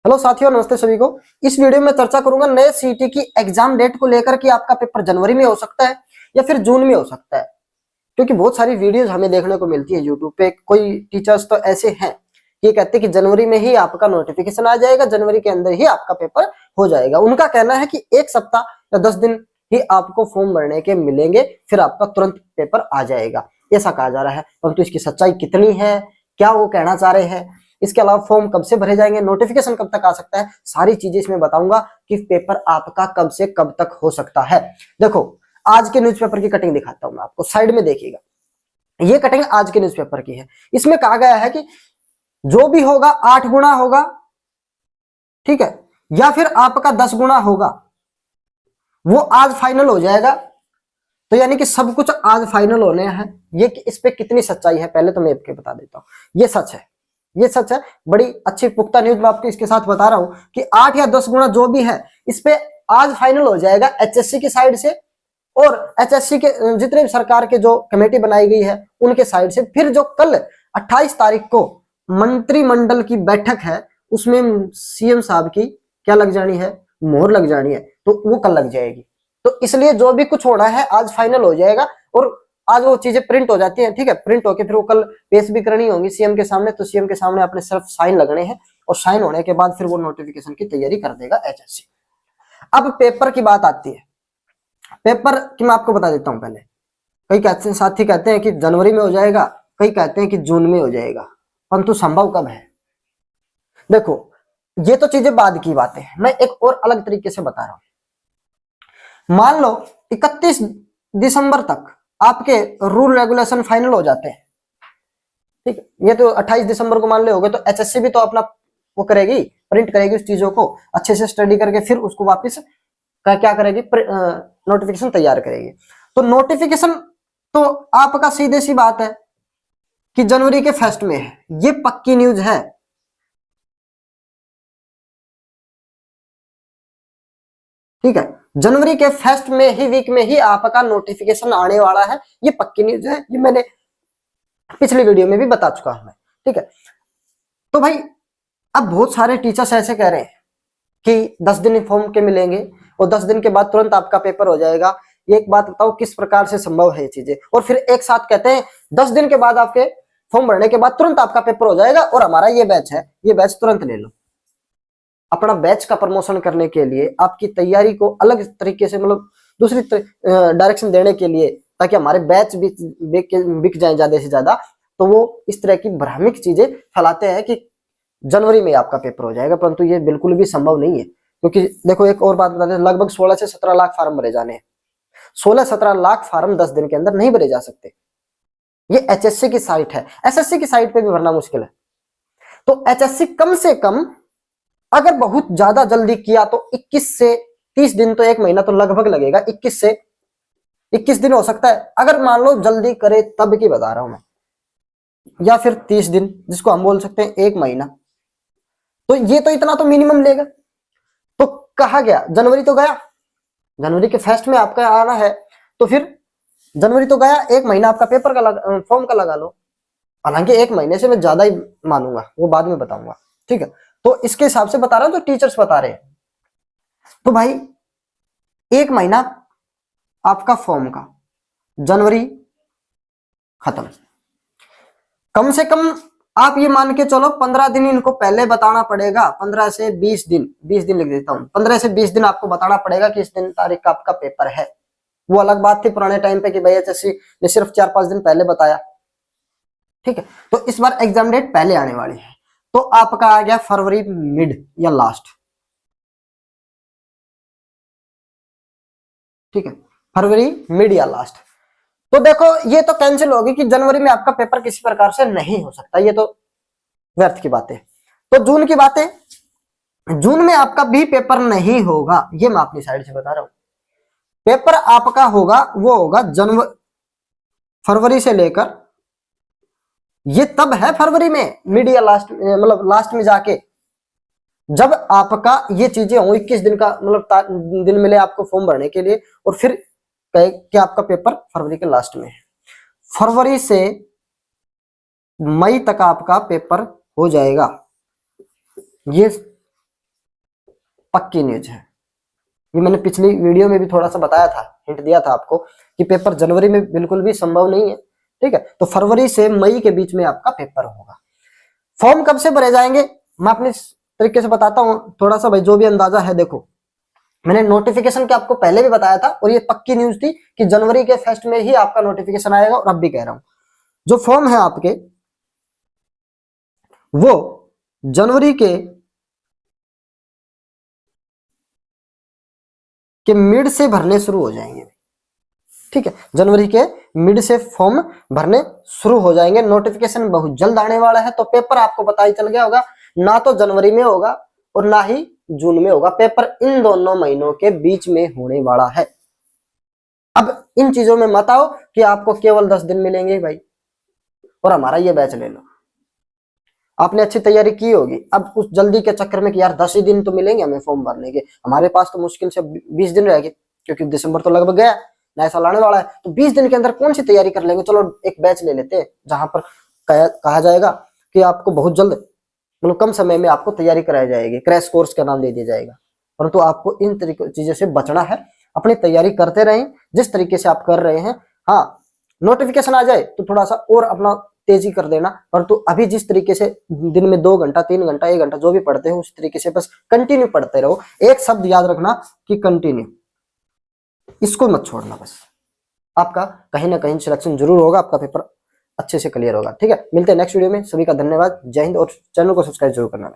Hello साथियों, नमस्ते सभी को। इस वीडियो में चर्चा करूंगा नए सीईटी की एग्जाम डेट को लेकर कि आपका पेपर जनवरी में हो सकता है या फिर जून में हो सकता है। क्योंकि बहुत सारी वीडियोस हमें देखने को मिलती है यूट्यूब पे। कोई टीचर्स तो ऐसे हैं कि कहते हैं कि जनवरी में ही आपका नोटिफिकेशन आ जाएगा, जनवरी के अंदर ही आपका पेपर हो जाएगा। उनका कहना है कि एक सप्ताह या 10 दिन ही आपको फॉर्म भरने के मिलेंगे, फिर आपका तुरंत पेपर आ जाएगा, ऐसा कहा जा रहा है। परंतु इसकी सच्चाई कितनी है, क्या वो कहना चाह रहे हैं, इसके अलावा फॉर्म कब से भरे जाएंगे, नोटिफिकेशन कब तक आ सकता है, सारी चीजें इसमें बताऊंगा कि पेपर आपका कब से कब तक हो सकता है। देखो, आज के न्यूज़पेपर की कटिंग दिखाता हूं मैं आपको, साइड में देखिएगा। ये कटिंग आज के न्यूज़पेपर की है। इसमें कहा गया है कि जो भी होगा 8 गुना होगा, ठीक है, या फिर आपका 10 गुना होगा, वो आज फाइनल हो जाएगा। तो यानी कि सब कुछ आज फाइनल होने हैं। ये इस पे कितनी सच्चाई है पहले तो मैं आपको बता देता हूं। ये सच है, ये सच है। बड़ी अच्छी पुख्ता न्यूज मैं आपको इसके साथ बता रहा हूं कि 8 या 10 गुना जो भी है, इस पे आज फाइनल हो जाएगा एचएससी की साइड से, और एचएससी के जितने भी सरकार के जो कमेटी बनाई गई है उनके साइड से। फिर जो कल 28 तारीख को मंत्रिमंडल की बैठक है, उसमें सीएम साहब की क्या लग जानी है, मोहर लग जानी है, तो वो कल लग जाएगी। तो इसलिए जो भी कुछ होना है आज फाइनल हो जाएगा, और आज वो चीजें प्रिंट हो जाती हैं, ठीक है। प्रिंट होके फिर वो कल पेश भी करनी होगी सीएम के सामने, तो सीएम के सामने अपने सिर्फ साइन लगने हैं, और साइन होने के बाद फिर वो नोटिफिकेशन की तैयारी कर देगा एचएससी। अब पेपर की बात आती है। पेपर की मैं आपको बता देता हूं पहले। कई कहते हैं, साथी कहते हैं कि जनवरी में हो जाएगा, कई कहते हैं कि जून में हो जाएगा, परंतु संभव कब है? देखो, ये तो चीजें बाद की बातें हैं, मैं एक और अलग तरीके से बता रहा हूं। मान लो 31 दिसंबर तक आपके रूल रेगुलेशन फाइनल हो जाते हैं, ठीक है। ये तो 28 दिसंबर को मान ले होगे, तो एचएससी भी तो अपना वो करेगी, प्रिंट करेगी उस चीजों को, अच्छे से स्टडी करके फिर उसको वापस क्या करेगी, नोटिफिकेशन तैयार करेगी। तो नोटिफिकेशन तो आपका सीधे सी बात है कि जनवरी के फर्स्ट में है, ये पक्की न्यूज है। ठीक है, जनवरी के फर्स्ट में ही वीक में ही आपका नोटिफिकेशन आने वाला है, ये पक्की न्यूज है। ये मैंने पिछली वीडियो में भी बता चुका हूं मैं, ठीक है। तो भाई, अब बहुत सारे टीचर्स ऐसे कह रहे हैं कि 10 दिन फॉर्म के मिलेंगे और 10 दिन के बाद तुरंत आपका पेपर हो जाएगा। ये एक बात बताओ, किस प्रकार से संभव है ये चीजें? और फिर एक साथ कहते हैं 10 दिन के बाद आपके फॉर्म भरने के बाद तुरंत आपका पेपर हो जाएगा, और हमारा ये बैच है, ये बैच तुरंत ले लो। अपना बैच का प्रमोशन करने के लिए, आपकी तैयारी को अलग तरीके से, मतलब दूसरी डायरेक्शन देने के लिए, ताकि हमारे बैच बिक जाए ज्यादा से ज्यादा, तो वो इस तरह की भ्रामक चीजें फैलाते हैं कि जनवरी में आपका पेपर हो जाएगा, परंतु ये बिल्कुल भी संभव नहीं है। क्योंकि देखो, एक और बात बता दें, लगभग 16 से 17 लाख फार्म भरे जाने हैं। 16-17 लाख फार्म 10 दिन के अंदर नहीं भरे जा सकते। ये एचएससी की साइट है, एसएससी की साइट पे भी भरना मुश्किल है। तो एचएससी कम से कम अगर बहुत ज्यादा जल्दी किया तो 21 से 30 दिन, तो 1 महीना तो लगभग लगेगा। 21 से 21 दिन हो सकता है, अगर मान लो जल्दी करे तब की बता रहा हूं मैं, या फिर 30 दिन, जिसको हम बोल सकते हैं 1 महीना। तो ये तो इतना तो मिनिमम लेगा। तो कहा गया, जनवरी तो गया, जनवरी के फर्स्ट में आपका आना है, तो फिर जनवरी तो गया, 1 महीना आपका पेपर का फॉर्म का लगा लो। हालांकि 1 महीने से मैं ज्यादा ही मानूंगा, वो बाद में बताऊंगा, ठीक है। तो इसके हिसाब से बता रहा हूं, तो टीचर्स बता रहे हैं। तो भाई, 1 महीना आपका फॉर्म का, जनवरी खत्म। कम से कम आप ये मान के चलो 15 दिन इनको पहले बताना पड़ेगा। 15 से 20 दिन, 20 दिन लिख देता हूं, 15 से 20 दिन आपको बताना पड़ेगा कि इस दिन तारीख का आपका पेपर है। वो अलग बात थी पुराने टाइम पे कि भाई एचएससी ने सिर्फ 4-5 दिन पहले बताया, ठीक है। तो इस बार एग्जाम डेट पहले आने वाली है, तो आपका आ गया फरवरी मिड या लास्ट, ठीक है, फरवरी मिड या लास्ट। तो देखो, ये तो कैंसिल होगी कि जनवरी में आपका पेपर किसी प्रकार से नहीं हो सकता, ये तो व्यर्थ की बात है। तो जून की बात है, जून में आपका भी पेपर नहीं होगा, ये मैं अपनी साइड से बता रहा हूं। पेपर आपका होगा, वो होगा फरवरी से लेकर, ये तब है फरवरी में मिड या लास्ट, मतलब लास्ट में जाके, जब आपका ये चीजें हो, 21 दिन का मतलब दिन मिले आपको फॉर्म भरने के लिए, और फिर कहे कि आपका पेपर फरवरी के लास्ट में है। फरवरी से मई तक आपका पेपर हो जाएगा, ये पक्की न्यूज है। ये मैंने पिछली वीडियो में भी थोड़ा सा बताया था, हिंट दिया था आपको कि पेपर जनवरी में बिल्कुल भी संभव नहीं है। ठीक है, तो फरवरी से मई के बीच में आपका पेपर होगा। फॉर्म कब से भरे जाएंगे मैं अपने तरीके से बताता हूं थोड़ा सा भाई, जो भी अंदाजा है। देखो मैंने नोटिफिकेशन के आपको पहले भी बताया था और ये पक्की न्यूज थी कि जनवरी के फर्स्ट में ही आपका नोटिफिकेशन आएगा, और अब भी कह रहा हूं जो फॉर्म है आपके वो जनवरी के मिड से भरने शुरू हो जाएंगे। ठीक है, जनवरी के मिड से फॉर्म भरने शुरू हो जाएंगे। नोटिफिकेशन बहुत जल्द आने वाला है, तो पेपर आपको पता ही चल गया होगा, ना तो जनवरी में होगा और ना ही जून में होगा। पेपर इन दोनों महीनों के बीच में होने वाला है। अब इन चीजों में मत आओ कि आपको केवल 10 दिन मिलेंगे भाई और हमारा ये बैच ले लो। आपने अच्छी तैयारी की होगी, अब उस जल्दी के चक्कर में कि यार 10 ही दिन तो मिलेंगे हमें फॉर्म भरने के, हमारे पास तो मुश्किल से 20 दिन रह गए क्योंकि दिसंबर तो लगभग गया, नया साल आने वाला है, तो 20 दिन के अंदर कौन सी तैयारी कर लेंगे। चलो एक बैच ले लेते हैं जहां पर कहा जाएगा कि आपको बहुत जल्द मतलब कम समय में आपको तैयारी कराई जाएगी, क्रैश कोर्स का नाम दे दिया जाएगा। परंतु आपको इन चीजों से बचना है, अपनी तैयारी करते रहें जिस तरीके से आप कर रहे हैं। हाँ, नोटिफिकेशन आ जाए तो थोड़ा सा और अपना तेजी कर देना, परंतु अभी जिस तरीके से दिन में 2 घंटा 3 घंटा 1 घंटा जो भी पढ़ते हो उस तरीके से बस कंटिन्यू पढ़ते रहो। एक शब्द याद रखना कि कंटिन्यू, इसको मत छोड़ना। बस आपका कहीं ना कहीं सिलेक्शन जरूर होगा, आपका पेपर अच्छे से क्लियर होगा। ठीक है, मिलते हैं नेक्स्ट वीडियो में। सभी का धन्यवाद, जय हिंद, और चैनल को सब्सक्राइब जरूर करना।